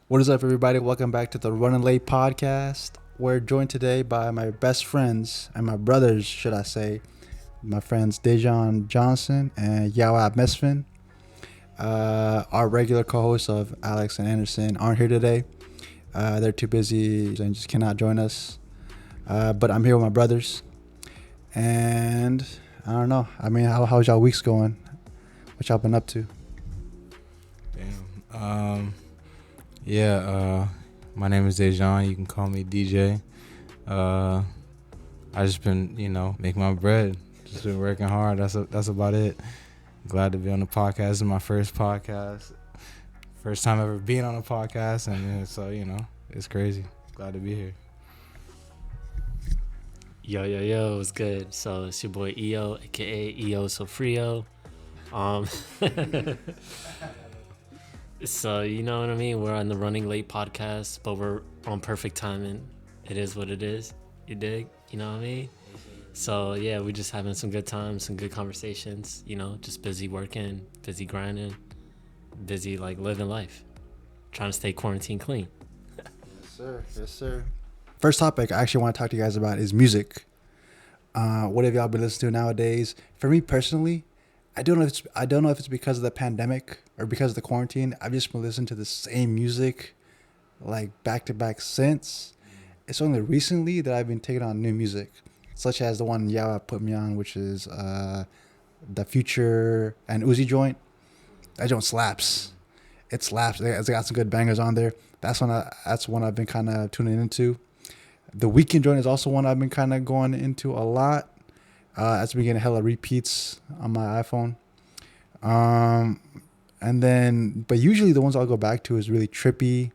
What is up, everybody? Welcome back to the Running Late podcast. We're joined today by my best friends and my brothers, should I say, my friends Dejan Johnson and Ewob Mesfin. Our regular co-hosts of Alex and Anderson aren't here today. They're too busy and just cannot join us. But I'm here with my brothers, and I don't know. I mean, how's y'all weeks going? What y'all been up to? Damn. My name is Dejan. You can call me DJ. I just been, making my bread. Just been working hard. That's about it. Glad to be on the podcast. This is my first podcast. First time ever being on a podcast, and so it's crazy. Glad to be here. Yo, what's good? So it's your boy EO, aka EO Sofrio. So you know what I mean? We're on the Running Late podcast, but we're on perfect timing. It is what it is. You dig? You know what I mean? So yeah, we just having some good times, some good conversations. Just busy working, busy grinding, busy like living life, trying to stay quarantine clean. Yes, sir. First topic I actually want to talk to you guys about is music. What have y'all been listening to nowadays? For me personally, I don't know if it's because of the pandemic or because of the quarantine. I've just been listening to the same music like back to back since. It's only recently that I've been taking on new music, such as the one Yawa put me on, which is the Future and Uzi joint. That joint slaps. It slaps. It's got some good bangers on there. That's one I've been kind of tuning into. The Weekend joint is also one I've been kind of going into a lot. That's been getting hella repeats on my iPhone. But usually the ones I'll go back to is really Trippy,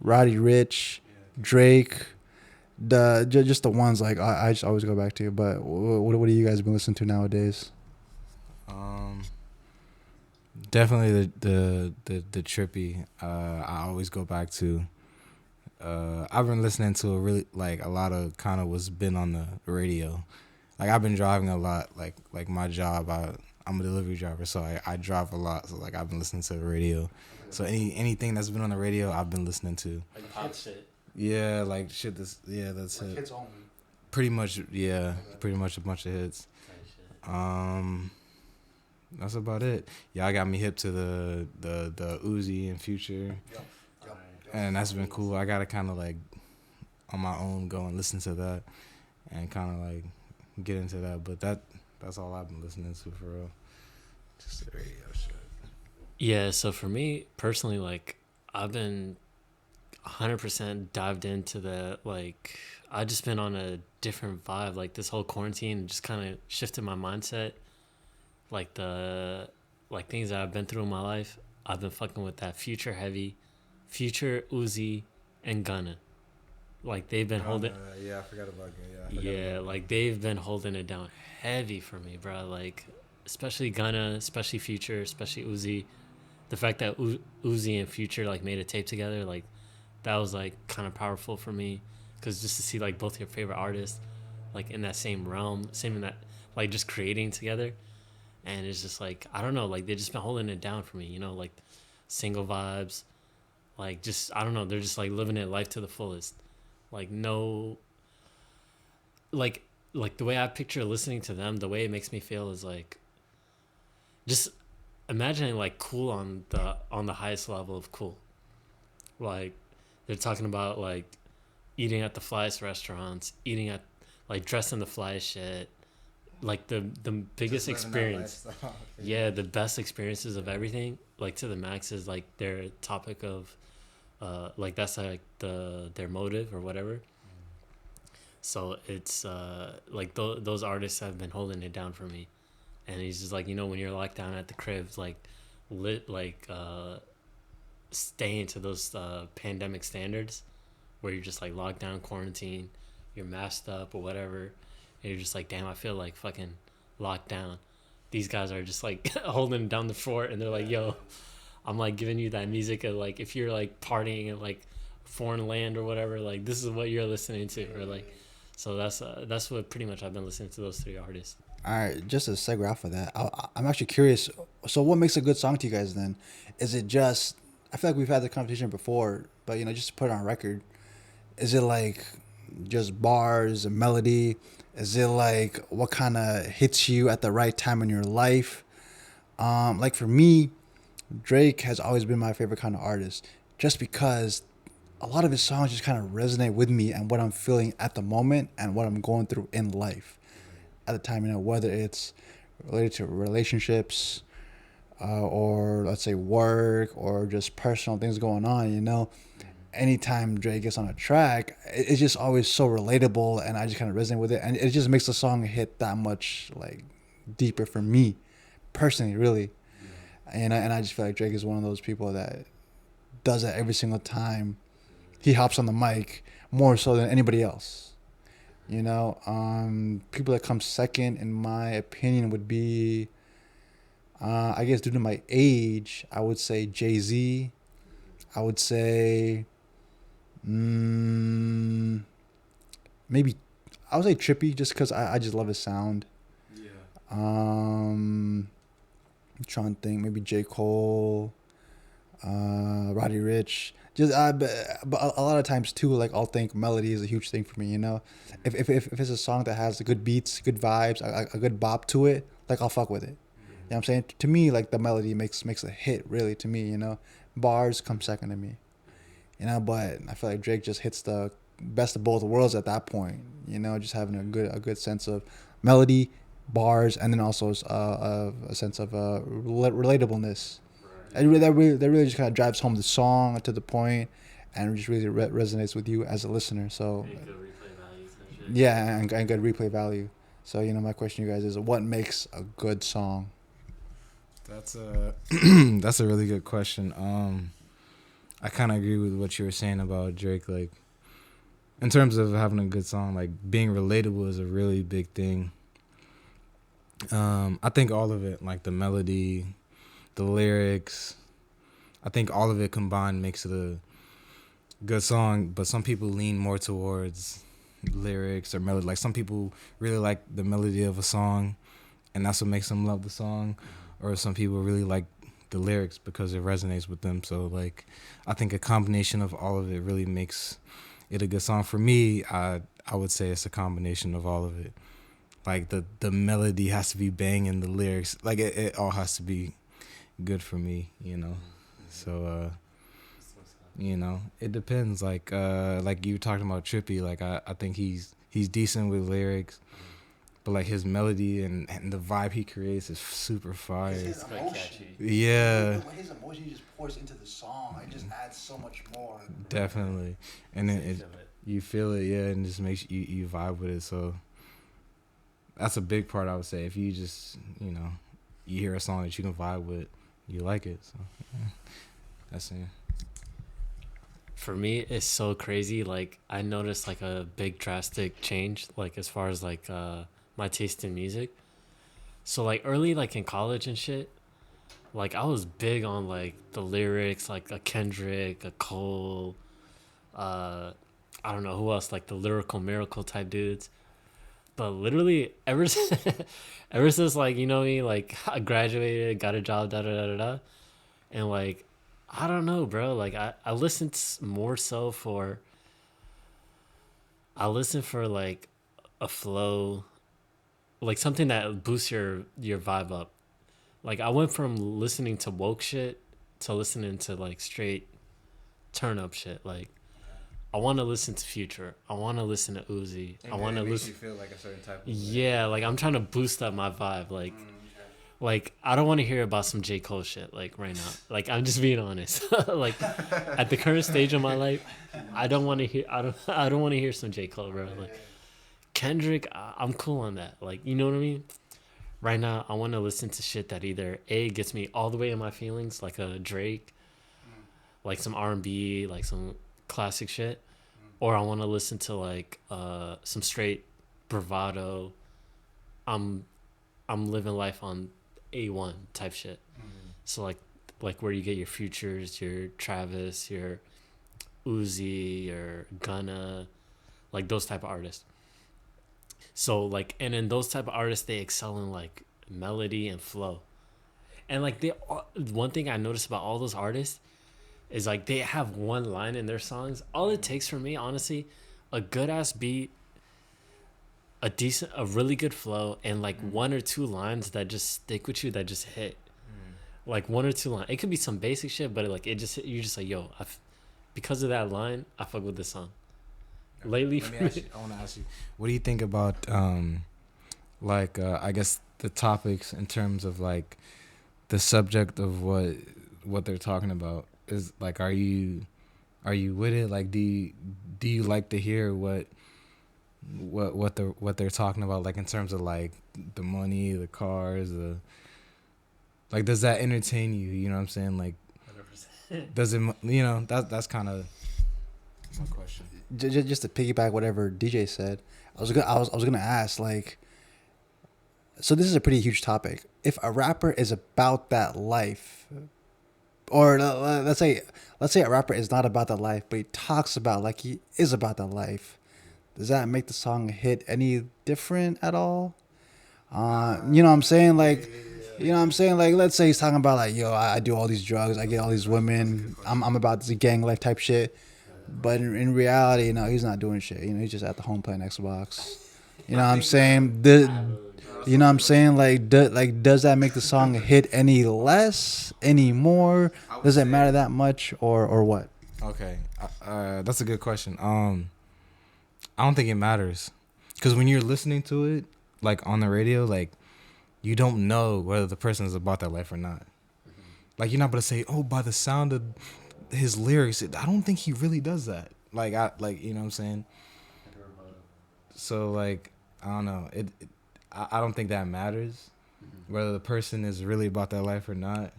Roddy Rich, Drake, just the ones like I just always go back to. But what do you guys been listening to nowadays? Definitely the Trippy. I always go back to. I've been listening to a lot of kind of what's been on the radio. Like I've been driving a lot. Like my job, I'm a delivery driver, so I drive a lot. So like I've been listening to the radio. So anything that's been on the radio, I've been listening to. Like pop shit. Yeah, like shit. That's Like it. hits only. Pretty much, yeah. Pretty much a bunch of hits. That's about it. Y'all got me hip to the Uzi and Future, and that's been cool. I gotta kind of like on my own go and listen to that, and kind of like get into that. But that's all I've been listening to for real. Just the radio shit. Yeah, so for me personally, like I've been 100% dived into the like I just been on a different vibe. Like this whole quarantine just kind of shifted my mindset. Like the things that I've been through in my life, I've been fucking with that Future heavy, Future, Uzi, and Gunna. Like they've been holding. Yeah, I forgot about Gunna. Yeah, like they've been holding it down heavy for me, bro. Like especially Gunna, especially Future, especially Uzi. The fact that Uzi and Future like made a tape together, like that was like kind of powerful for me, because just to see like both your favorite artists like in that same realm, same in that like just creating together, and it's just like I don't know, like they just been holding it down for me, like single vibes, like just I don't know, they're just like living it life to the fullest, like no, like the way I picture listening to them, the way it makes me feel is like just imagining like cool on the highest level of cool. Like they're talking about like eating at the flyest restaurants, eating at like dressed in the flyest shit, like the biggest experience. Yeah, the best experiences of everything, like to the max is like their topic of like that's like their motive or whatever. So it's like those artists have been holding it down for me. And he's just like, when you're locked down at the crib, like lit, like staying to those pandemic standards where you're just like locked down, quarantine, you're masked up or whatever, and you're just like, damn, I feel like fucking locked down. These guys are just like holding down the fort, and they're like, yo, I'm like giving you that music of like if you're like partying in like foreign land or whatever, like this is what you're listening to, or like, so that's what pretty much I've been listening to, those three artists. All right, just to segue off of that, I'm actually curious. So, what makes a good song to you guys then? Is it just I feel like we've had the conversation before, but just to put it on record, is it like just bars and melody? Is it like what kind of hits you at the right time in your life? Like for me, Drake has always been my favorite kind of artist, just because a lot of his songs just kind of resonate with me and what I'm feeling at the moment and what I'm going through in life at the time. Whether it's related to relationships, or let's say work, or just personal things going on. Anytime Drake gets on a track, it's just always so relatable, and I just kind of resonate with it, and it just makes the song hit that much like deeper for me, personally, really. And I just feel like Drake is one of those people that does that every single time he hops on the mic, more so than anybody else. People that come second, in my opinion, would be, I guess due to my age, I would say Jay-Z. I would say, maybe, I would say Trippy, just because I just love his sound. Yeah. I'm trying to think, maybe J. Cole, Roddy Ricch. Just but a lot of times too, like I'll think melody is a huge thing for me. If it's a song that has good beats, good vibes, a good bop to it, like I'll fuck with it. You know what I'm saying? To me, like the melody makes a hit, really. To me, bars come second to me. But I feel like Drake just hits the best of both worlds at that point. Just having a good sense of melody, bars, and then also a sense of relatableness. And that really just kind of drives home the song to the point, and just really resonates with you as a listener. So, And good replay values and shit. yeah, and good replay value. So, my question to you guys is, what makes a good song? That's a that's a really good question. I kind of agree with what you were saying about Drake. Like, in terms of having a good song, like being relatable is a really big thing. I think all of it, like the melody, the lyrics, I think all of it combined makes it a good song. But some people lean more towards lyrics or melody. Like some people really like the melody of a song, and that's what makes them love the song. Or some people really like the lyrics because it resonates with them. So like, I think a combination of all of it really makes it a good song. For me, I would say it's a combination of all of it. Like the melody has to be banging, the lyrics, like it all has to be good for me, So it depends. Like you were talking about Trippy, like I think he's decent with lyrics, but like his melody and the vibe he creates is super fire. His emotion. Catchy. Yeah. His emotion just pours into the song. It just adds so much more. Definitely. And then you feel it, yeah, and just makes you vibe with it. So that's a big part, I would say. If you just, you hear a song that you can vibe with, you like it. So yeah, that's it. For me, it's so crazy. Like I noticed like a big drastic change, like as far as like my taste in music. So like early, like in college and shit, like I was big on like the lyrics, like a Kendrick, a Cole, I don't know who else, like the lyrical miracle type dudes. But literally ever since like me, like I graduated, got a job, da da da da da, and like I don't know, bro. Like I listened more so for. I listen for like a flow, like something that boosts your vibe up. Like I went from listening to woke shit to listening to like straight turn up shit. Like I want to listen to Future. I want to listen to Uzi. I want to listen. You feel like a certain type of Yeah, like I'm trying to boost up my vibe. Like I don't want to hear about some J. Cole shit like right now. Like I'm just being honest. Like at the current stage of my life, I don't want to hear. I don't want to hear some J. Cole, bro. Like Kendrick, I'm cool on that. Like you know what I mean. Right now, I want to listen to shit that either A gets me all the way in my feelings, like a Drake, like some R&B, like some classic shit, or I want to listen to like some straight bravado. I'm living life on A1 type shit. So like where you get your Futures, your Travis, your Uzi, your Gunna, like those type of artists. So like, and in those type of artists, they excel in like melody and flow. And like one thing I noticed about all those artists is like they have one line in their songs. All it takes for me, honestly, a good ass beat, a really good flow, and like one or two lines that just stick with you, that just hit. Like one or two lines. It could be some basic shit, but like it just, you're just like, yo, because of that line, I fuck with this song. Lately, I want to ask you, what do you think about I guess the topics in terms of like the subject of what they're talking about? Is like, are you with it? Like, do you like to hear what they're talking about, like in terms of like the money, the cars, like, does that entertain you? You know what I'm saying? Like, 100%. Does it? You know, that's kind of my question. Just to piggyback whatever DJ said, I was gonna ask, like, so this is a pretty huge topic. If a rapper is about that life, or let's say a rapper is not about that life, but he talks about like he is about that life, does that make the song hit any different at all? You know what I'm saying? Like, you know what I'm saying? Like, let's say he's talking about like, yo, I do all these drugs, I get all these women, I'm about this gang life type shit. But in reality, no, he's not doing shit. You know, he's just at the home playing Xbox. You know what I'm saying? You know what I'm saying? Like, does that make the song hit any less, any more? Does it matter that much, or what? Okay, that's a good question. I don't think it matters, because when you're listening to it, like on the radio, like you don't know whether the person is about that life or not. Like, you're not able to say, oh, by the sound of his lyrics, I don't think he really does that. Like, you know what I'm saying? So like, I don't know. I don't think that matters, whether the person is really about that life or not.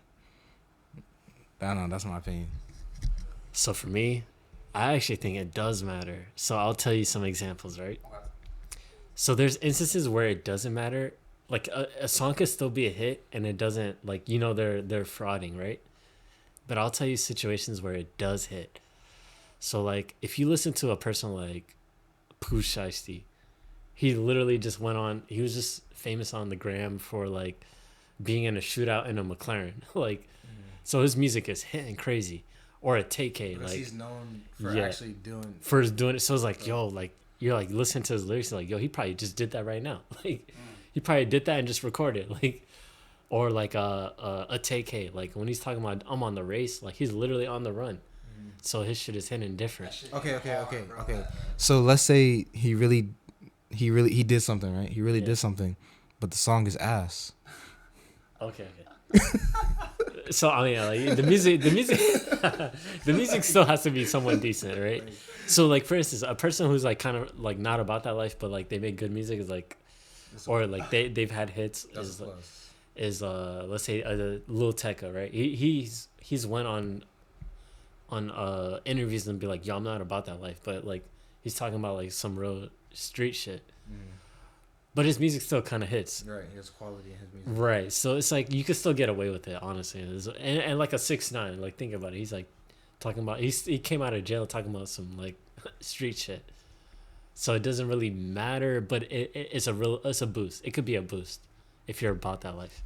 I don't know. That's my opinion. So for me, I actually think it does matter. So I'll tell you some examples, right? So there's instances where it doesn't matter. Like a song could still be a hit and it doesn't, like, you know, they're frauding, right? But I'll tell you situations where it does hit. So like if you listen to a person like Pooh Shiesty, he literally just he was just famous on the gram for like being in a shootout in a McLaren. Like, so his music is hitting crazy. Or a TK, because like he's known for actually doing it. So it's like, yo, like you're like listening to his lyrics, like, yo, he probably just did that right now. Like he probably did that and just recorded. Like, or like a TK, like when he's talking about I'm on the race, like he's literally on the run. So his shit is hitting different. Okay. So let's say he did something, right? He really did something, but the song is ass. Okay. So I mean, like the music, the music still has to be somewhat decent, right? So like, for instance, a person who's like kind of like not about that life, but like they make good music is like, or like they've had hits is let's say Lil Tecca, right? He's went on interviews and be like, yo, I'm not about that life, but like he's talking about like some real street shit. But his music still kind of hits. Right, he has quality in his music. Right, so it's like you could still get away with it, honestly. And like a 6ix9ine, like think about it. He's like talking about he came out of jail talking about some like street shit. So it doesn't really matter, but it's a boost. It could be a boost if you're about that life.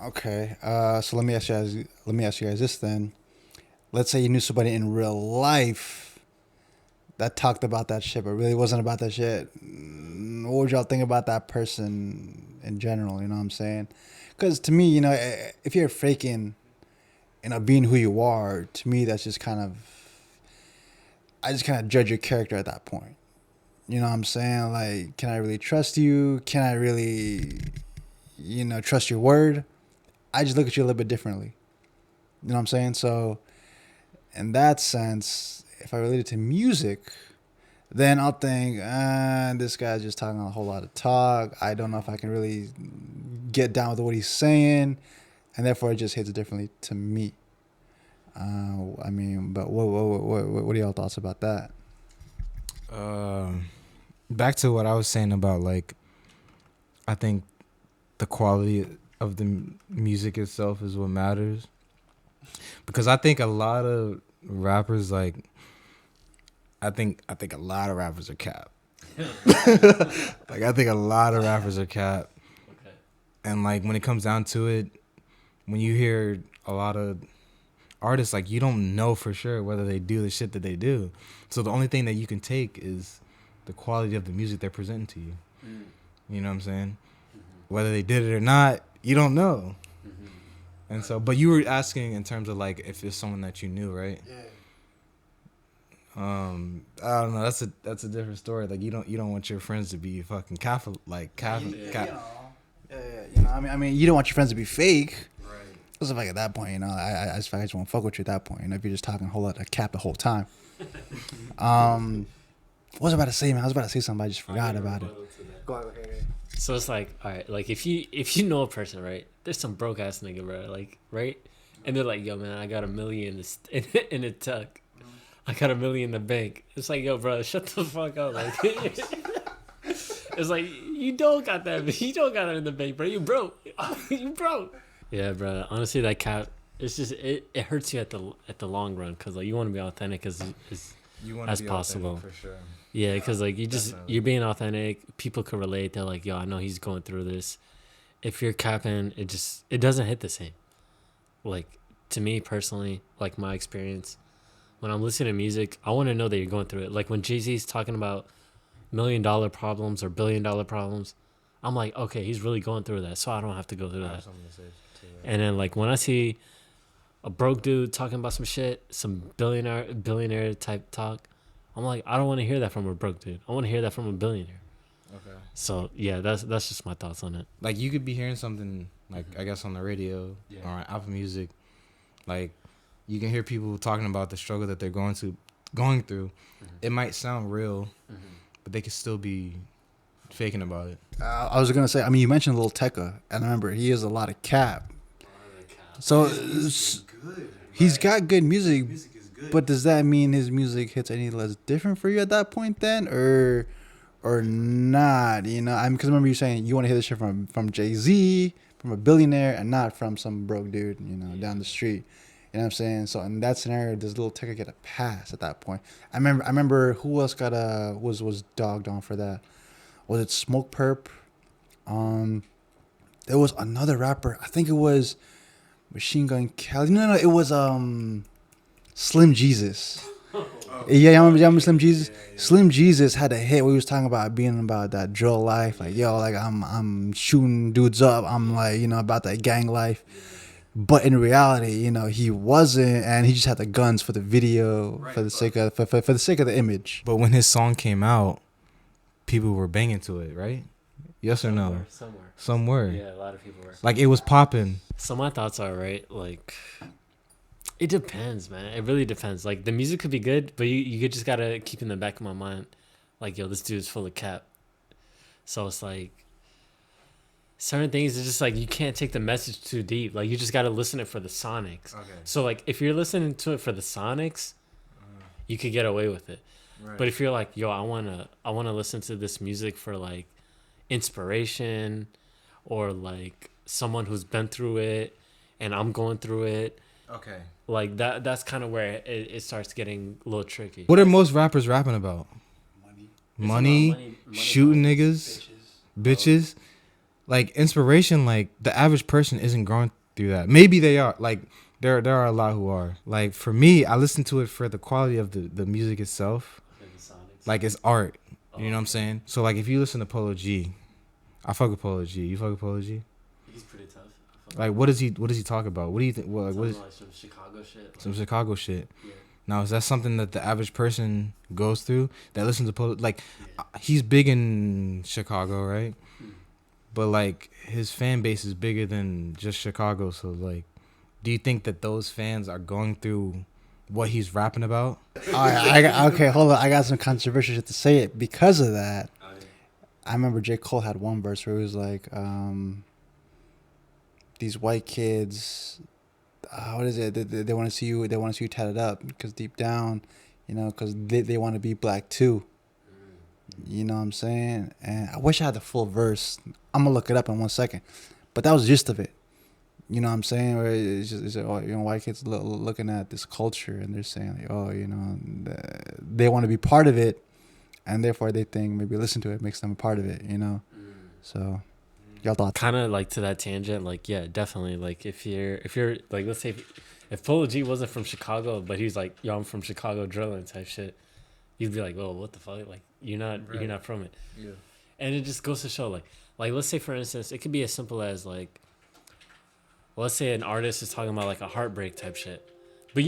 Okay. So let me ask you guys this then. Let's say you knew somebody in real life that talked about that shit, but really wasn't about that shit. What would y'all think about that person in general? You know what I'm saying? Because to me, you know, if you're faking, you know, being who you are, to me, that's just kind of, I just kind of judge your character at that point. You know what I'm saying? Like, can I really trust you? Can I really, you know, trust your word? I just look at you a little bit differently. You know what I'm saying? So, in that sense, if I relate it to music, then I'll think, this guy's just talking a whole lot of talk. I don't know if I can really get down with what he's saying, and therefore it just hits differently to me. I mean, but what are y'all thoughts about that? Back to what I was saying about, like, I think the quality of the music itself is what matters, because I think a lot of rappers, like, I think a lot of rappers are cap. Like, I think a lot of rappers are cap. Okay. And like when it comes down to it, when you hear a lot of artists, like, you don't know for sure whether they do the shit that they do. So the only thing that you can take is the quality of the music they're presenting to you. You know what I'm saying? Whether they did it or not, you don't know. And so, but you were asking in terms of like if it's someone that you knew, right? Yeah. I don't know. That's a different story. Like you don't want your friends to be fucking Catholic, like Catholic. You know, I mean, you don't want your friends to be fake. Right. Because like at that point, you know, I just won't fuck with you at that point. You know, if you're just talking a whole lot of cap the whole time. What was I about to say, man? I was about to say something, I just forgot about it. Go ahead. So it's like, all right, like if you know a person, right? There's some broke ass nigga, bro, like, right? And they're like, yo, man, I got $1 million in a tuck. I got $1 million in the bank. It's like, yo, bro, shut the fuck up. Like, it's like you don't got that. You don't got that in the bank, bro. You broke. You broke. Yeah, bro. Honestly, that cap. It's just it hurts you at the long run because like you want to be authentic as possible for sure. Yeah, because like you're being authentic. People could relate. They're like, yo, I know he's going through this. If you're capping, it doesn't hit the same. Like to me personally, like my experience, when I'm listening to music, I want to know that you're going through it. Like when Jay-Z's talking about $1 million problems or $1 billion problems, I'm like, okay, he's really going through that, so I don't have to go through that. And then like when I see a broke dude talking about some shit, some billionaire type talk, I'm like, I don't want to hear that from a broke dude. I want to hear that from a billionaire. Okay. So yeah, that's just my thoughts on it. Like you could be hearing something like I guess on the radio or on Apple Music, like you can hear people talking about the struggle that they're going through. It might sound real, but they could still be faking about it. I was gonna say, I mean, you mentioned Lil Tecca, and I remember he has a lot of cap. So he's got good music, but does that mean his music hits any less different for you at that point then, or not? You know, because I remember you saying you want to hear this shit from Jay-Z, from a billionaire, and not from some broke dude, you know, down the street. You know what I'm saying? So in that scenario, does Lil Tecca get a pass at that point? I remember who else got was dogged on for that? Was it Smoke Perp? There was another rapper. I think it was Machine Gun Kelly. No, it was Slim Jesus. Yeah, y'all remember Slim Jesus? Yeah. Slim Jesus had a hit where he was talking about being about that drill life. Like, yo, like I'm shooting dudes up. I'm like, you know, about that gang life. But in reality, you know, he wasn't, and he just had the guns for the video, for the sake of for the sake of the image. But when his song came out, people were banging to it, right? Yes or no? Some were. Yeah, a lot of people were. Like it was popping. So my thoughts are, right, like it depends, man. It really depends. Like the music could be good, but you just gotta keep in the back of my mind, like, yo, this dude's full of cap. So it's like certain things is just like you can't take the message too deep. Like you just gotta listen to it for the sonics. Okay. So like if you're listening to it for the sonics, you could get away with it. Right. But if you're like, yo, I wanna listen to this music for like inspiration or like someone who's been through it and I'm going through it. Okay. Like that's kind of where it starts getting a little tricky. What are most rappers rapping about? Money, shooting niggas, bitches. Like inspiration, like the average person isn't going through that. Maybe they are. Like there are a lot who are. Like for me, I listen to it for the quality of the music itself. Like it's art. You know what I'm saying? So like if you listen to Polo G, I fuck with Polo G. You fuck with Polo G? He's pretty tough. Like what does he talk about? What do you think? What is like some Chicago shit? Some Chicago shit. Yeah. Now is that something that the average person goes through that listens to Polo? Like he's big in Chicago, right? But like his fan base is bigger than just Chicago. So like, do you think that those fans are going through what he's rapping about? All right, okay, hold on. I got some controversial shit to say it because of that. I remember J. Cole had one verse where he was like, "These white kids, what is it? They want to see you. They want to see you tatted up because deep down, you know, because they want to be black too." You know what I'm saying? And I wish I had the full verse. I'm gonna look it up in 1 second. But that was the gist of it. You know what I'm saying? Where it's just oh, you know, white kids looking at this culture and they're saying like, oh, you know, they want to be part of it, and therefore they think maybe listen to it makes them a part of it. You know? So, y'all thoughts? Kind of like to that tangent, like yeah, definitely. Like if you're like, let's say If Polo G wasn't from Chicago, but he's like, yo, I'm from Chicago drilling type shit, you'd be like, oh, what the fuck? Like, you're not from it. Yeah. And it just goes to show, like let's say for instance, it could be as simple as like, let's say an artist is talking about like a heartbreak type shit, but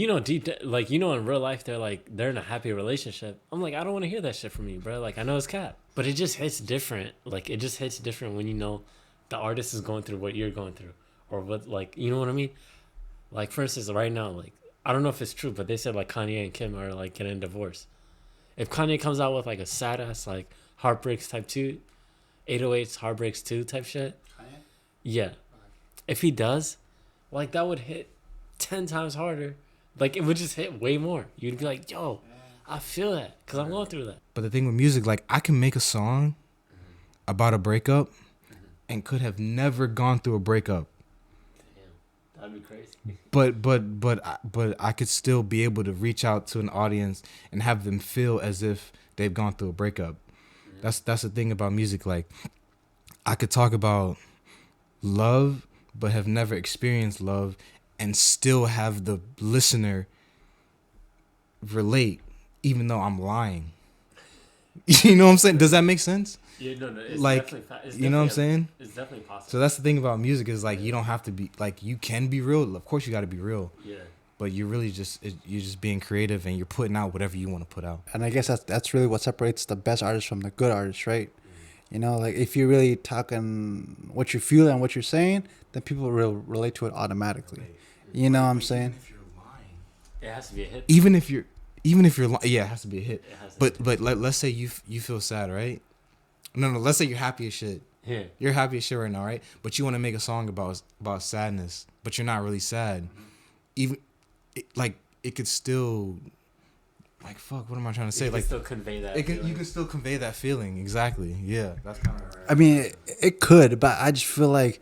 like in real life they're in a happy relationship. I'm like, I don't want to hear that shit from you, bro. Like I know it's cap, but it just hits different. Like it just hits different when the artist is going through what you're going through, or what, like, you know what I mean? Like for instance, right now, like I don't know if it's true, but they said like Kanye and Kim are like getting divorced. If Kanye comes out with like a sad ass like Heartbreaks type 2, 808s Heartbreaks 2 type shit, yeah. If he does, like that would hit 10 times harder. Like it would just hit way more. You'd be like, yo, I feel that because I'm going through that. But the thing with music, like I can make a song about a breakup and could have never gone through a breakup. Damn, that'd be crazy. But I could still be able to reach out to an audience and have them feel as if they've gone through a breakup. That's the thing about music. Like I could talk about love, but have never experienced love, and still have the listener relate, even though I'm lying. You know what I'm saying? Does that make sense? Yeah, no, it's like, definitely, you know what I'm saying? It's definitely possible. So that's the thing about music is like you don't have to be like, you can be real. Of course you got to be real. Yeah. But you're really you're just being creative and you're putting out whatever you want to put out. And I guess that's really what separates the best artists from the good artists, right? You know, like if you're really talking what you feel and what you're saying, then people will relate to it automatically. You know what I'm saying? If you're lying, it has to be a hit. Even if you're yeah, it has to be a hit. But let's say you feel sad, right? No, let's say you're happy as shit. Yeah. You're happy as shit right now, right? But you want to make a song about sadness, but you're not really sad. Mm-hmm. Even it could still, like, fuck, what am I trying to say? Like, still convey that. You can still convey that feeling. Exactly. Yeah, that's kind of right. I mean, it could, but I just feel like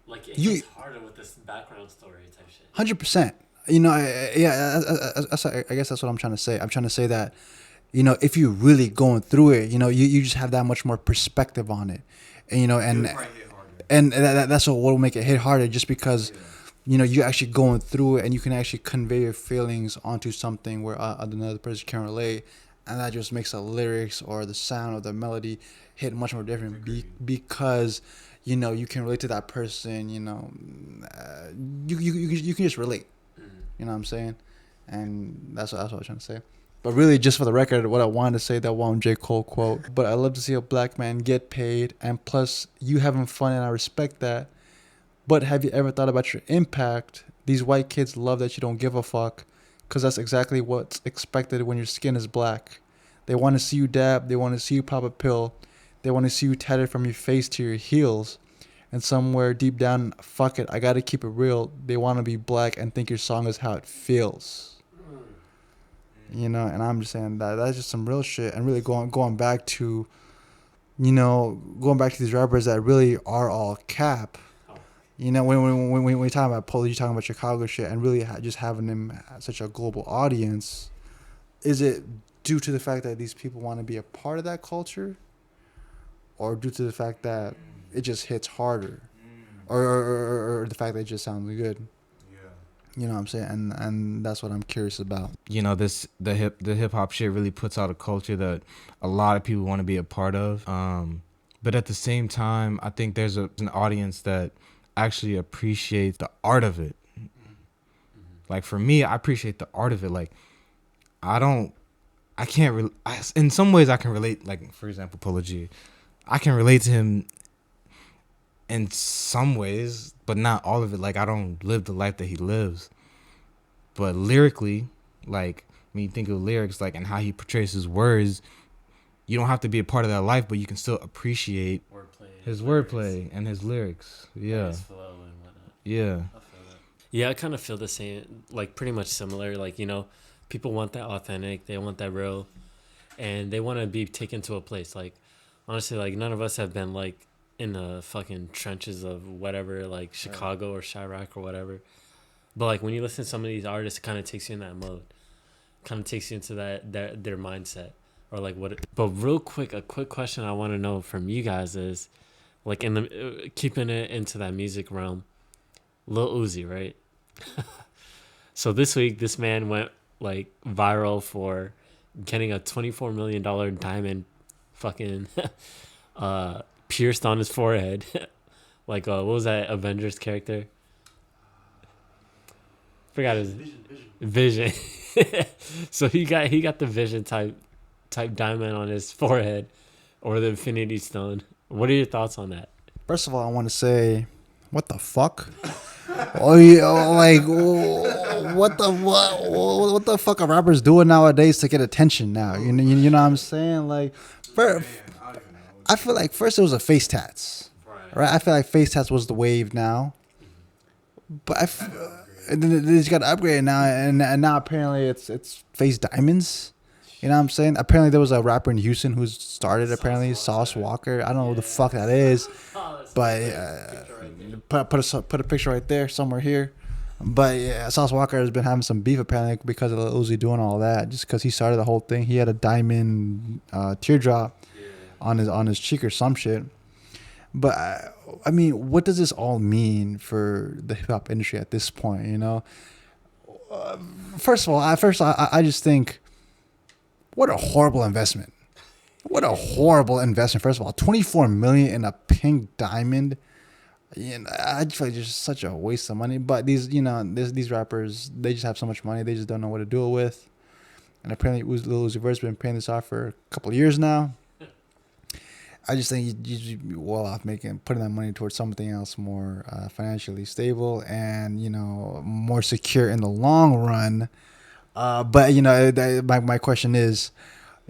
it's harder with this background story type shit. 100%. You know, I guess that's what I'm trying to say. I'm trying to say that, you know, if you're really going through it, you know, you just have that much more perspective on it, and you know, and that's what will make it hit harder, just because. Yeah. You know, you're actually going through it and you can actually convey your feelings onto something where another person can relate. And that just makes the lyrics or the sound or the melody hit much more different because, you know, you can relate to that person, you know, you can just relate. You know what I'm saying? And that's what I was trying to say. But really, just for the record, what I wanted to say, that one J. Cole quote. But I love to see a black man get paid. And plus, you having fun, and I respect that. But have you ever thought about your impact? These white kids love that you don't give a fuck, because that's exactly what's expected when your skin is black. They want to see you dab. They want to see you pop a pill. They want to see you tatted from your face to your heels. And somewhere deep down, fuck it, I got to keep it real. They want to be black and think your song is how it feels. You know, and I'm just saying that's just some real shit. And really going back to, you know, going back to these rappers that really are all cap. You know, when we talk about Polo, you're talking about Chicago shit, and really just having them such a global audience. Is it due to the fact that these people want to be a part of that culture, or due to the fact that it just hits harder, or the fact that it just sounds good? Yeah. You know what I'm saying, and that's what I'm curious about. You know, the hip hop shit really puts out a culture that a lot of people want to be a part of. But at the same time, I think there's an audience that actually appreciate the art of it. Like for me, I appreciate the art of it. Like in some ways I can relate. Like for example, Polo G, I can relate to him in some ways, but not all of it. Like I don't live the life that he lives. But lyrically, like when you think of lyrics, like and how he portrays his words, you don't have to be a part of that life, but you can still appreciate his wordplay and his lyrics. Yeah. His flow and whatnot. Yeah. I feel that. Yeah, I kind of feel the same, like pretty much similar. Like, you know, people want that authentic, they want that real, and they want to be taken to a place. Like, honestly, like none of us have been like in the fucking trenches of whatever, like Chicago or Chirac or whatever. But like when you listen to some of these artists, it kind of takes you in that mode, kind of takes you into their mindset. Or like what? But real quick, a quick question I want to know from you guys is, like in the keeping it into that music realm, Lil Uzi, right? So this week, this man went like viral for getting a $24 million diamond fucking pierced on his forehead. Like, what was that Avengers character? Forgot his Vision. So he got the Vision type diamond on his forehead, or the Infinity Stone. What are your thoughts on that? First of all, I want to say, what the fuck? Oh yeah, like what the fuck are rappers doing nowadays to get attention now? You know what I'm saying? Like, I feel like first it was a face tats, right? I feel like face tats was the wave now, but and then they just got upgraded now, and now apparently it's face diamonds. You know what I'm saying? Apparently there was a rapper in Houston who started apparently Sauce Walker. I don't know who the fuck that is, but put a picture right there somewhere here. But yeah, Sauce Walker has been having some beef apparently because of Lil Uzi doing all that. Just because he started the whole thing, he had a diamond teardrop on his cheek or some shit. But I mean, what does this all mean for the hip hop industry at this point? You know, first of all, I just think, what a horrible investment. What a horrible investment. First of all, $24 million in a pink diamond. You know, I just feel like it's just such a waste of money. But these rappers, they just have so much money, they just don't know what to do it with. And apparently, Lil Uzi Vert's been paying this off for a couple of years now. I just think you'd be well off putting that money towards something else more financially stable and more secure in the long run. But my question is,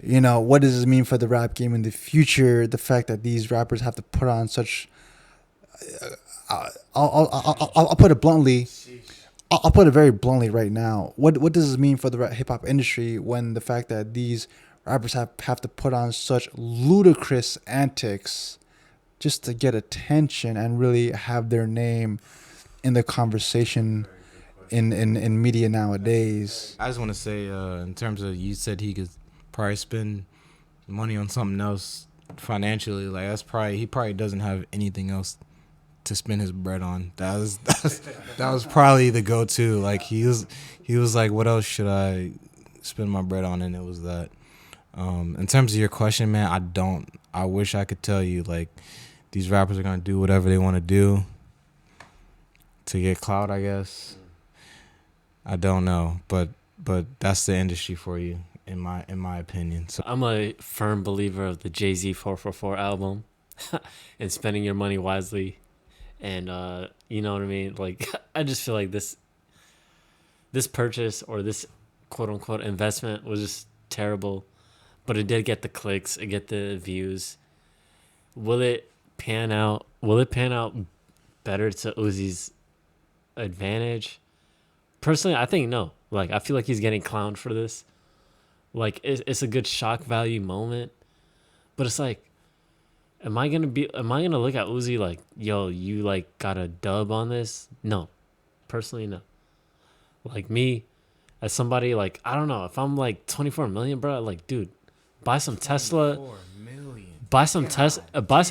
what does this mean for the rap game in the future? The fact that these rappers have to put on such, I'll put it bluntly. I'll put it very bluntly right now. What does this mean for the hip hop industry when the fact that these rappers have to put on such ludicrous antics just to get attention and really have their name in the conversation in media nowadays? I just want to say, in terms of, you said he could probably spend money on something else financially. Like, he probably doesn't have anything else to spend his bread on. That was probably the go-to. Like, he was like, what else should I spend my bread on? And it was that. In terms of your question, man, I wish I could tell you, like, these rappers are gonna do whatever they want to do to get clout, I guess. I don't know, but that's the industry for you, in my opinion. So I'm a firm believer of the Jay-Z 444 album and spending your money wisely. And you know what I mean? Like, I just feel like this purchase or this quote unquote investment was just terrible, but it did get the clicks, it get the views. Will it pan out? Will it pan out better to Uzi's advantage? Personally, I think no. Like, I feel like he's getting clowned for this. Like, it's a good shock value moment, but it's like, am I gonna look at Uzi like, yo, you like got a dub on this? No, personally, no. Like, me, as somebody, like, I don't know, if I'm like 24 million, bro, like, dude, buy some Tesla, buy some Tesla, buy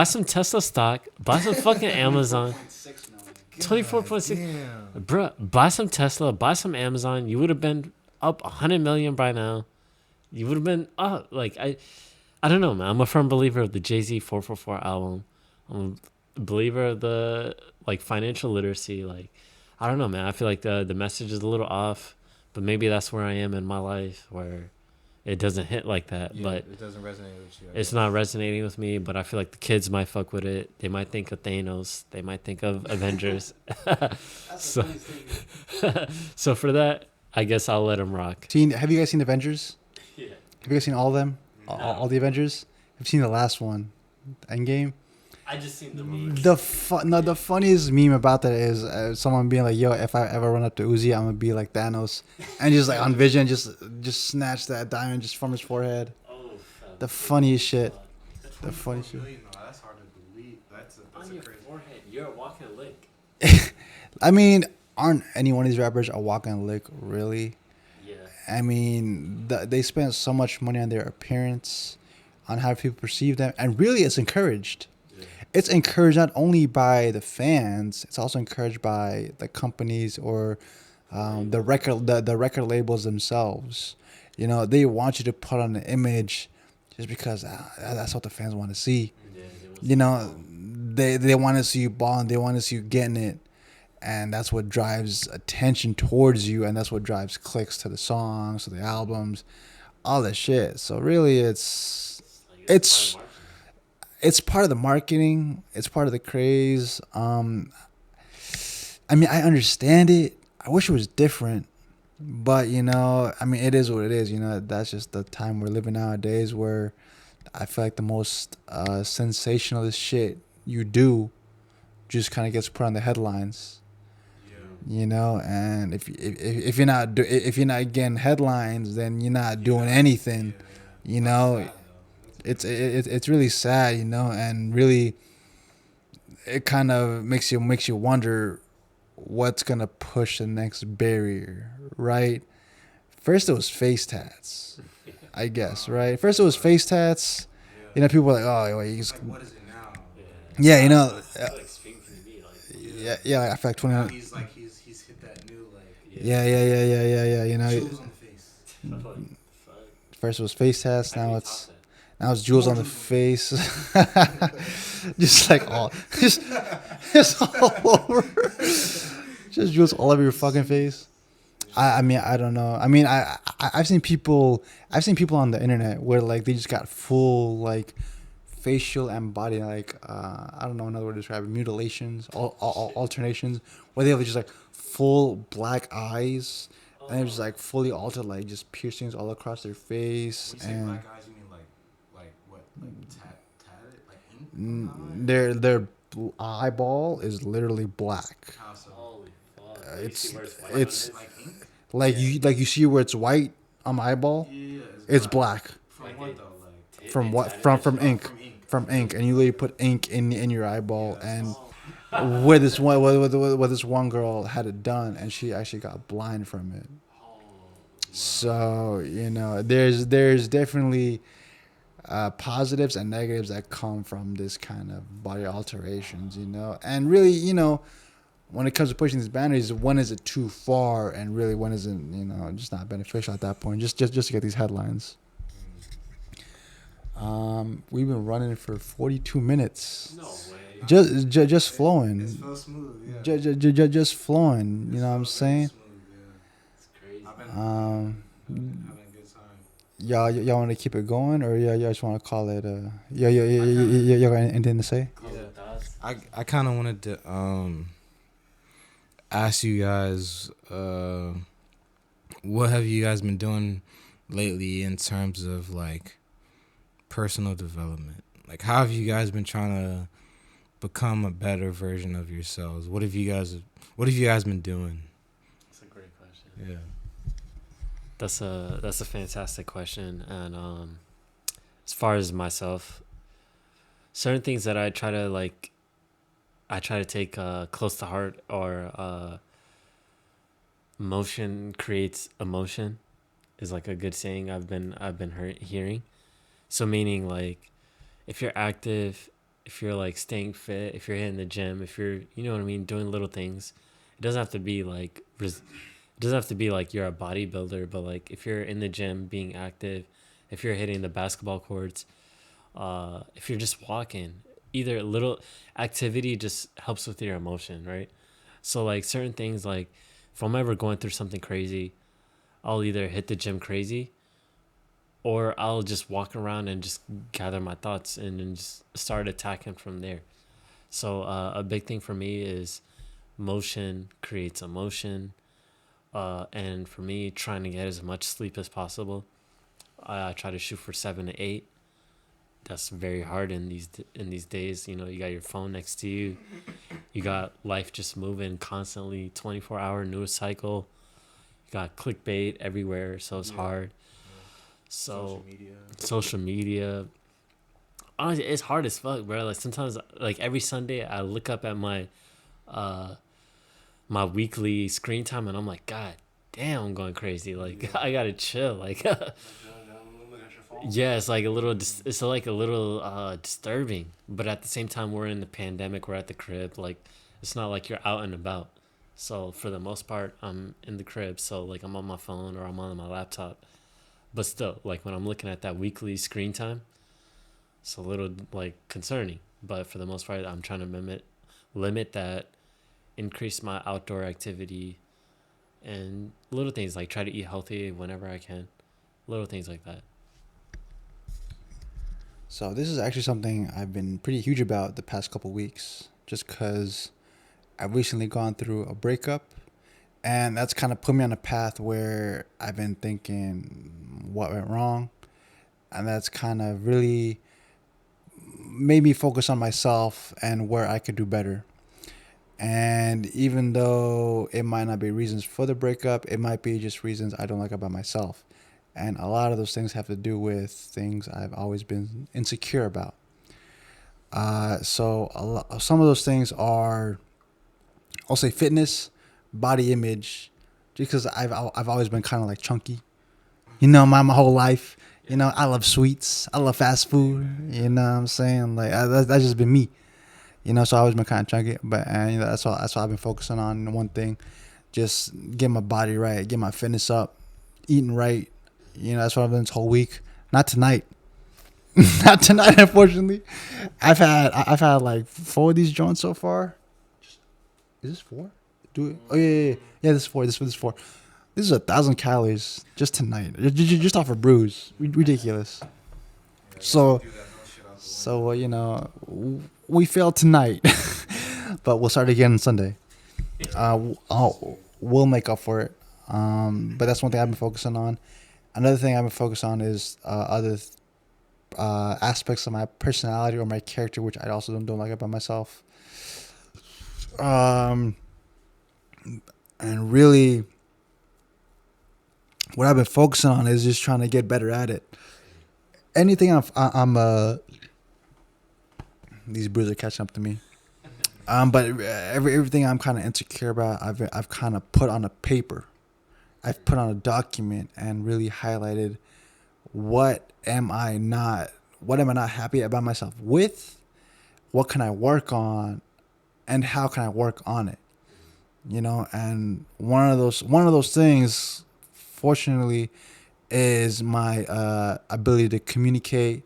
some Tesla stock, buy some fucking Amazon. 24.6, bro. Buy some Tesla, buy some Amazon. You would have been up 100 million by now. You would have been up. Like, I don't know, man. I'm a firm believer of the Jay-Z 444 album. I'm a believer of the like financial literacy. Like, I don't know, man. I feel like the message is a little off, but maybe that's where I am in my life, where it doesn't hit like that. yeah, but it doesn't resonate with you. it's not resonating with me, but I feel like the kids might fuck with it. They might think of Thanos. They might think of Avengers. So for that, I guess I'll let them rock. Have you guys seen Avengers? Yeah. Have you guys seen all of them? No. All the Avengers? I've seen the last one, Endgame. I just seen the movie. The funniest meme about that is someone being like, "Yo, if I ever run up to Uzi, I'm gonna be like Thanos," and just like on Vision, just snatch that diamond just from his forehead. Oh, The funniest shit. The funny shit. That's hard to believe. That's on your forehead, you're a walking lick. I mean, aren't any one of these rappers a walking lick, really? Yeah. I mean, they spend so much money on their appearance, on how people perceive them, and really, it's encouraged. It's encouraged not only by the fans, it's also encouraged by the companies or The record labels themselves, you know, they want you to put on an image just because that's what the fans want to see. Yeah, they want You know, they want to see you balling, they want to see you getting it, and that's what drives attention towards you, and that's what drives clicks to the songs, to the albums, all that shit. So really, like it's part of marketing. it's part of the marketing, it's part of the craze. I mean, I understand it. I wish it was different, but you know, I mean, it is what it is. You know, that's just the time we're living nowadays, where I feel like the most sensationalist shit you do just kind of gets put on the headlines. You know, and if you're not if you're not getting headlines, then you're not doing anything. You know, it's really sad. You know, and really, it kind of makes you wonder what's gonna push the next barrier, right? First it was face tats, I guess, right? First it was face tats. You know, people were like, oh, well, you just, What is it now? yeah, you know, Like stream can be like yeah, I feel like 20. Now he's hit that new like Yeah. You know, jewels on the face. fuck. first it was face tats. How do Now you it's top now it's jewels on the face. Just like all, just all over. Just jewels all over your fucking face. I mean, I don't know. I mean, I've seen people on the internet where like they just got full like facial and body like I don't know another word to describe it, mutilations, alternations, where they have just like full black eyes, and they're just like fully altered, like just piercings all across their face, When you say and black eyes, you mean like what? Like tatted? Like ink? on their eyeball is literally black. the eye? How so? Holy fuck. You It's see where it's white it's on it? Like ink? like you see where it's white on my eyeball, Yeah, it's black. From Like what it- though? Like From what? Tatted it? From ink. from ink. From ink, and you literally put ink in your eyeball, Yeah, and Oh, where this one girl had it done, and she actually got blind from it. So you know, there's definitely positives and negatives that come from this kind of body alterations, you know, and really, you know, when it comes to pushing these boundaries, when is it too far, and really when isn't, you know, just not beneficial at that point, just to get these headlines. We've been running for 42 minutes. no way. Just flowing. It's so smooth, yeah. Just flowing. You know what I'm saying? Smooth, yeah. It's crazy. I've been Um, having a good time. y'all want to keep it going, or y'all just want to call it? Y'all got anything to say? Close with us. I kind of wanted to ask you guys what have you guys been doing lately in terms of like personal development? Like how have you guys been trying to become a better version of yourselves? What have you guys been doing? That's a great question. Yeah. That's a fantastic question, and as far as myself, certain things that I try to take close to heart, or motion creates emotion, is like a good saying I've been hearing. So meaning like, if you're active, if you're like staying fit, if you're hitting the gym, if you're, you know what I mean, doing little things, it doesn't have to be like it doesn't have to be like you're a bodybuilder, but like if you're in the gym being active, if you're hitting the basketball courts, if you're just walking, either a little activity just helps with your emotion, right? So like certain things, like if I'm ever going through something crazy, I'll either hit the gym crazy, or I'll just walk around and just gather my thoughts and then just start attacking from there. So a big thing for me is motion creates emotion. And for me, trying to get as much sleep as possible. I try to shoot for 7 to 8. That's very hard in these days. You know, you got your phone next to you. You got life just moving constantly, 24-hour news cycle. You got clickbait everywhere, so it's hard. So social media. Honestly, it's hard as fuck, bro. Like sometimes, like every Sunday, I look up at my my weekly screen time, and I'm like, God damn, I'm going crazy. Like I gotta chill. Like yeah, it's like a little disturbing, but at the same time, we're in the pandemic. We're at the crib. Like it's not like you're out and about. So for the most part, I'm in the crib. So like I'm on my phone or I'm on my laptop. But still, like when I'm looking at that weekly screen time, it's a little like concerning. But for the most part, I'm trying to limit that, increase my outdoor activity, and little things like try to eat healthy whenever I can. Little things like that. So this is actually something I've been pretty huge about the past couple weeks, just because I've recently gone through a breakup, and that's kind of put me on a path where I've been thinking what went wrong, and that's kind of really made me focus on myself and where I could do better. And even though it might not be reasons for the breakup, it might be just reasons I don't like about myself. And a lot of those things have to do with things I've always been insecure about. Some of those things are, I'll say, fitness, body image, because I've always been kind of like chunky, my whole life. I love sweets, I love fast food. You know what I'm saying? Like that's just been me. So I always been kind of chunky, but that's what I've been focusing on. One thing, just get my body right, get my fitness up, eating right. That's what I've done this whole week. Not tonight. Not tonight, unfortunately. I've had like 4 of these joints so far. Is this 4? Do it. Oh yeah. This is 4. This is 4. This is 1,000 calories just tonight. Just off a bruise. Ridiculous. So we failed tonight, but we'll start again Sunday. We'll make up for it. But that's one thing I've been focusing on. Another thing I've been focused on is other aspects of my personality or my character, which I also don't like about myself. And really, what I've been focusing on is just trying to get better at it. Anything these bruises are catching up to me. But everything I'm kind of insecure about, I've kind of put on a paper. I've put on a document and really highlighted what am I not happy about myself with, what can I work on, and how can I work on it. And one of those things, fortunately, is my ability to communicate,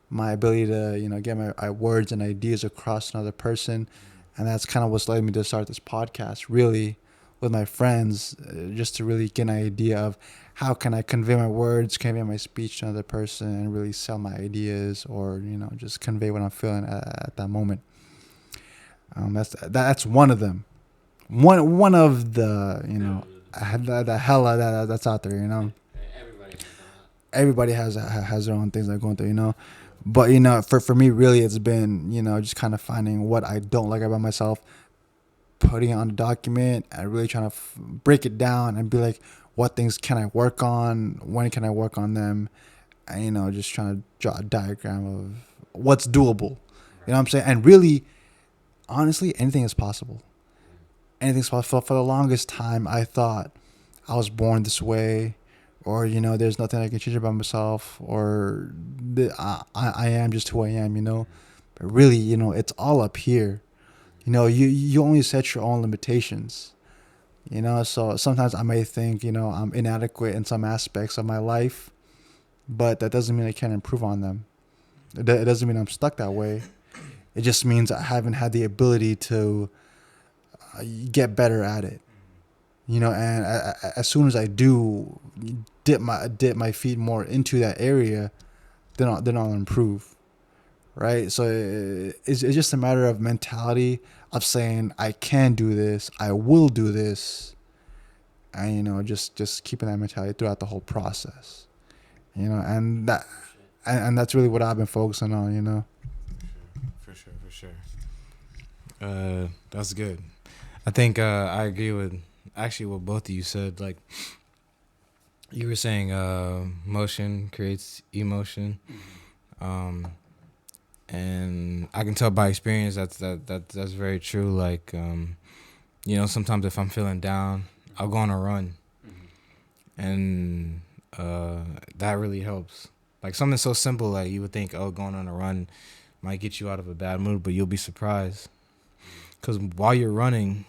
my ability to get my words and ideas across to another person. And that's kind of what's led me to start this podcast, really, with my friends, just to really get an idea of how can I convey my words, convey my speech to another person, and really sell my ideas, or just convey what I'm feeling at that moment. That's one of them. One of the the hella that's out there. Everybody has their own things they're going through. But for me, really, it's been just kind of finding what I don't like about myself, putting it on a document, and really trying to break it down and be like, what things can I work on? When can I work on them? And just trying to draw a diagram of what's doable. You know what I'm saying? And really, honestly, anything is possible. Anything's possible. For the longest time, I thought I was born this way, or there's nothing I can change about myself, or I am just who I am. But really, it's all up here. You only set your own limitations. So sometimes I may think I'm inadequate in some aspects of my life, but that doesn't mean I can't improve on them. It doesn't mean I'm stuck that way. It just means I haven't had the ability to get better at it. And as soon as I do dip my feet more into that area, then I'll improve, right? So it's just a matter of mentality of saying I can do this, I will do this, and just keeping that mentality throughout the whole process, and that's really what I've been focusing on, For sure. That's good. I think I agree with what both of you said. Like you were saying, motion creates emotion, and I can tell by experience that's very true. Like sometimes if I'm feeling down, I'll go on a run, and that really helps. Like something so simple, like you would think, going on a run might get you out of a bad mood, but you'll be surprised. Because while you're running,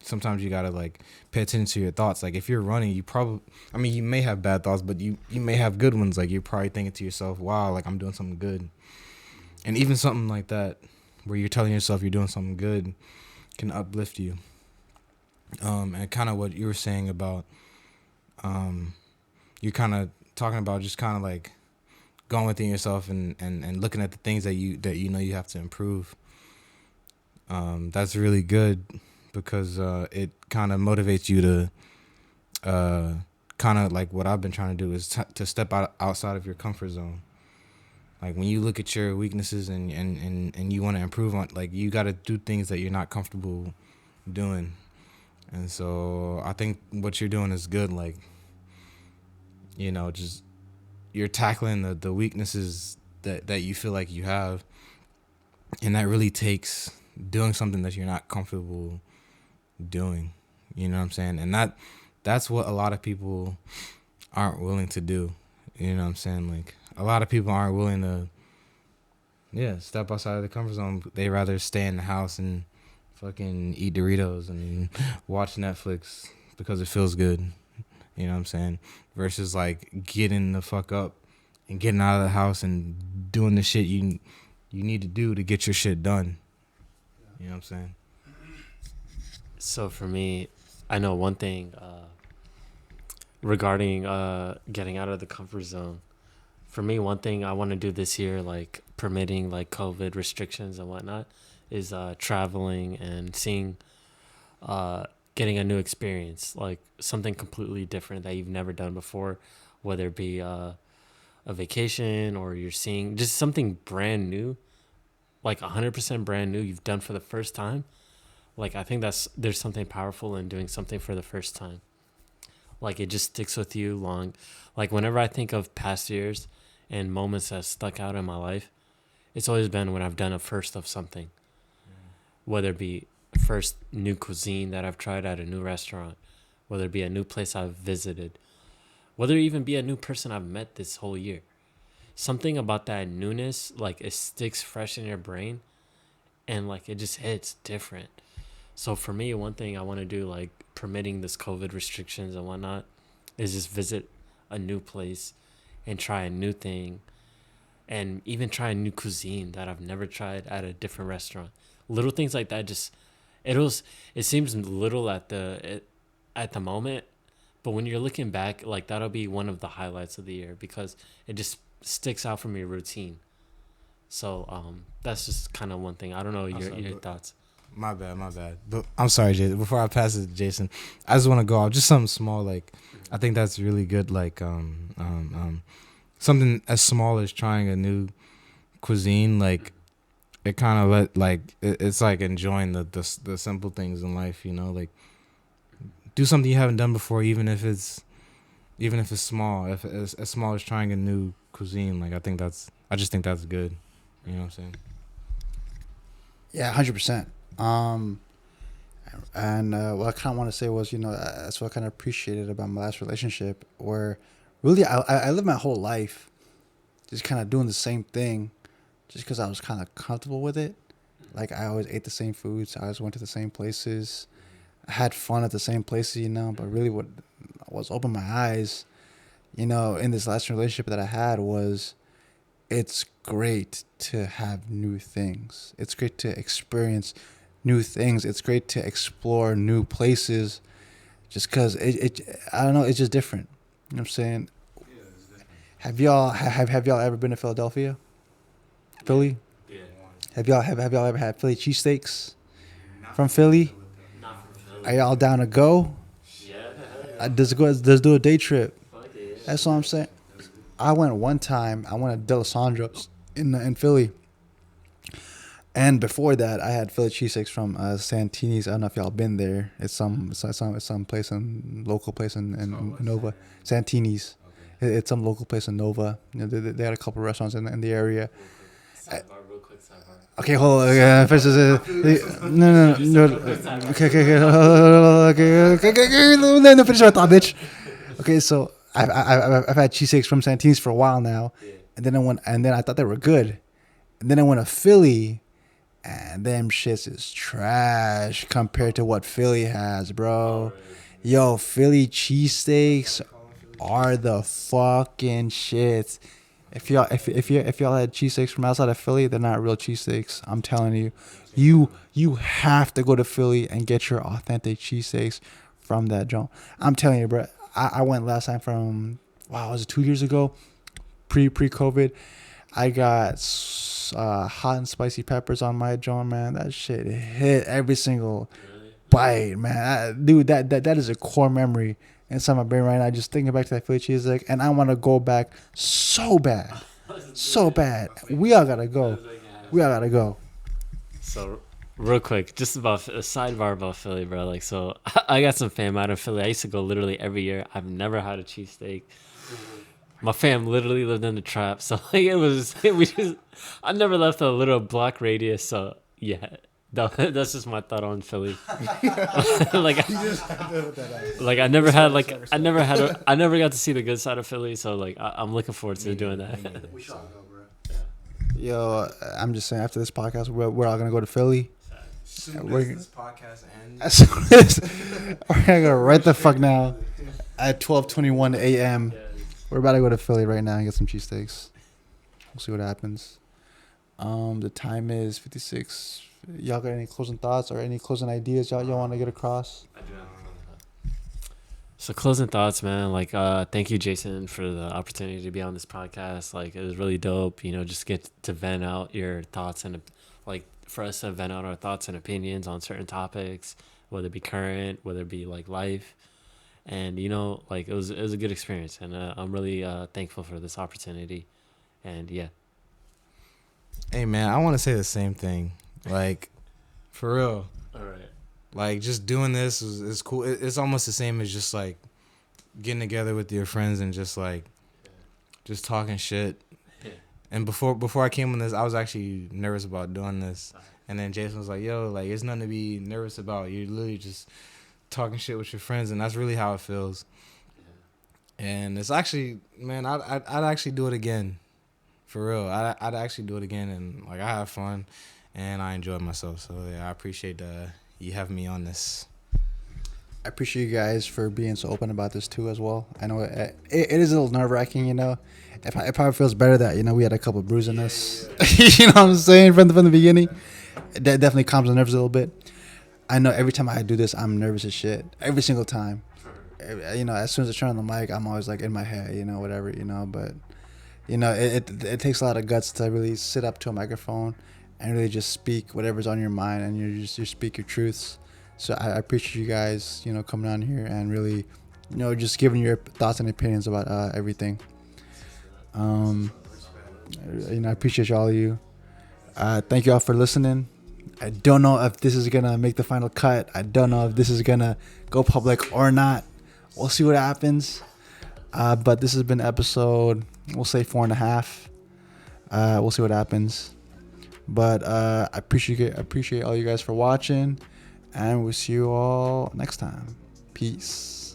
sometimes you gotta like pay attention to your thoughts. Like if you're running, you may have bad thoughts, but you may have good ones. Like you're probably thinking to yourself, wow, like I'm doing something good. And even something like that, where you're telling yourself you're doing something good, can uplift you. And kind of what you were saying about, you're kind of talking about just kind of like going within yourself and looking at the things that you know you have to improve. That's really good because it kind of motivates you to kind of like what I've been trying to do is to step outside of your comfort zone. Like when you look at your weaknesses and you want to improve on, like you got to do things that you're not comfortable doing. And so I think what you're doing is good. Like, you know, just you're tackling the weaknesses that you feel like you have. And that really takes doing something that you're not comfortable doing. You know what I'm saying? And that's what a lot of people aren't willing to do. You know what I'm saying? Like a lot of people aren't willing to step outside of the comfort zone. They rather stay in the house and fucking eat Doritos and watch Netflix because it feels good. You know what I'm saying? Versus like getting the fuck up and getting out of the house and doing the shit you need to do to get your shit done. You know what I'm saying? So for me, I know one thing regarding getting out of the comfort zone. For me, one thing I want to do this year, like permitting like COVID restrictions and whatnot, is traveling and seeing, getting a new experience, like something completely different that you've never done before, whether it be a vacation or you're seeing just something brand new, like 100% brand new you've done for the first time. Like I think there's something powerful in doing something for the first time. Like it just sticks with you long. Like whenever I think of past years and moments that stuck out in my life, it's always been when I've done a first of something. Whether it be first new cuisine that I've tried at a new restaurant, whether it be a new place I've visited, whether it even be a new person I've met this whole year. Something about that newness, like it sticks fresh in your brain and like it just hits different. So for me, one thing I want to do, like permitting this COVID restrictions and whatnot, is just visit a new place and try a new thing and even try a new cuisine that I've never tried at a different restaurant. Little things like that, just it seems little at the moment, but when you're looking back, like that'll be one of the highlights of the year because it just sticks out from your routine. So that's just kind of one thing. I don't know your thoughts. My bad. But I'm sorry, Jason. Before I pass it to Jason, I just want to go off just something small. Like I think that's really good. Like something as small as trying a new cuisine. Like it kind of it's like enjoying the simple things in life. You know, like do something you haven't done before, even if it's small. If it's as small as trying a new cuisine. Like I just think that's good. You know what I'm saying? Yeah, 100%. And what I kind of want to say was, you know, that's what I kind of appreciated about my last relationship, where really I lived my whole life just kind of doing the same thing just because I was kind of comfortable with it. Like I always ate the same foods. I always went to the same places. I had fun at the same places, you know, but really what was opened my eyes, you know, in this last relationship that I had was it's great to have new things. It's great to experience new things. It's great to explore new places just because I don't know, it's just different. You know what I'm saying? Yeah, have y'all ever been to Philadelphia? Philly? Yeah. Have y'all ever had Philly cheesesteaks from Philly? Not from Philly. Are y'all down to go? Yeah. Let's do a day trip. Fuck yeah. That's what I'm saying. I went one time. I went to D'Alessandro's in Philly. And before that, I had Philly cheesesteaks from Santini's. I don't know if y'all been there. It's some place local place in Nova. Santini's. Okay. It's some local place in Nova. You know, they had a couple of restaurants in the area. Real quick sidebar. Okay, hold on. First, no. Okay. No, finish my thought, bitch. Okay, so I've had cheesesteaks from Santini's for a while now, and then I thought they were good, and then I went to Philly, and them shits is trash compared to what Philly has, bro. Yo, Philly cheesesteaks are the fucking shit. If y'all had cheesesteaks from outside of Philly, they're not real cheesesteaks. I'm telling you, you have to go to Philly and get your authentic cheesesteaks from that joint. I'm telling you, bro. I went last time from was it 2 years ago, pre COVID. I got hot and spicy peppers on my joint, man. That shit hit every single bite, man. Dude, that is a core memory inside my brain right now. Just thinking back to that Philly cheesesteak, and I want to go back so bad, so bad. We all gotta go. We all gotta go. So, real quick, just about a sidebar about Philly, bro. Like, so I got some fam out of Philly. I used to go literally every year. I've never had a cheesesteak. My fam literally lived in the trap, so like I never left a little block radius. So yeah, that's just my thought on Philly. I never got to see the good side of Philly. So like I'm looking forward to doing that. We should all go, bro. Yo, I'm just saying, after this podcast, we're all gonna go to Philly. This podcast ends. As soon as we're gonna go right the fuck now at 12:21 a.m. We're about to go to Philly right now and get some cheesesteaks. We'll see what happens. The time is 56. Y'all got any closing thoughts or any closing ideas y'all want to get across? I do have. So closing thoughts, man. Like, thank you, Jason, for the opportunity to be on this podcast. Like, it was really dope. You know, just get to vent out your thoughts and like for us to vent out our thoughts and opinions on certain topics, whether it be current, whether it be like life. And, you know, like it was a good experience. And I'm really thankful for this opportunity. And yeah. Hey, man, I want to say the same thing. Like, for real. All right. Like, just doing this is cool. It's almost the same as just, like, getting together with your friends and just, like, just talking shit. Yeah. And before I came on this, I was actually nervous about doing this. And then Jason was like, yo, like, it's nothing to be nervous about. You're literally just talking shit with your friends, and that's really how it feels. Yeah. And it's actually, man, I'd actually do it again. For real. I'd actually do it again, and, like, I have fun, and I enjoy myself. So, yeah, I appreciate you having me on this. I appreciate you guys for being so open about this too as well. I know it is a little nerve-wracking, you know. It probably feels better that, you know, we had a couple of brews in this. Yeah. You know what I'm saying? From the beginning. That definitely calms the nerves a little bit. I know every time I do this, I'm nervous as shit. Every single time. You know, as soon as I turn on the mic, I'm always like in my head, you know, whatever, you know. But, you know, it takes a lot of guts to really sit up to a microphone and really just speak whatever's on your mind, and you speak your truths. So I appreciate you guys, you know, coming on here and really, you know, just giving your thoughts and opinions about everything. You know, I appreciate all of you. Thank you all for listening. I don't know if this is going to make the final cut. I don't know if this is going to go public or not. We'll see what happens. But this has been episode, we'll say 4.5. We'll see what happens. But I appreciate all you guys for watching. And we'll see you all next time. Peace.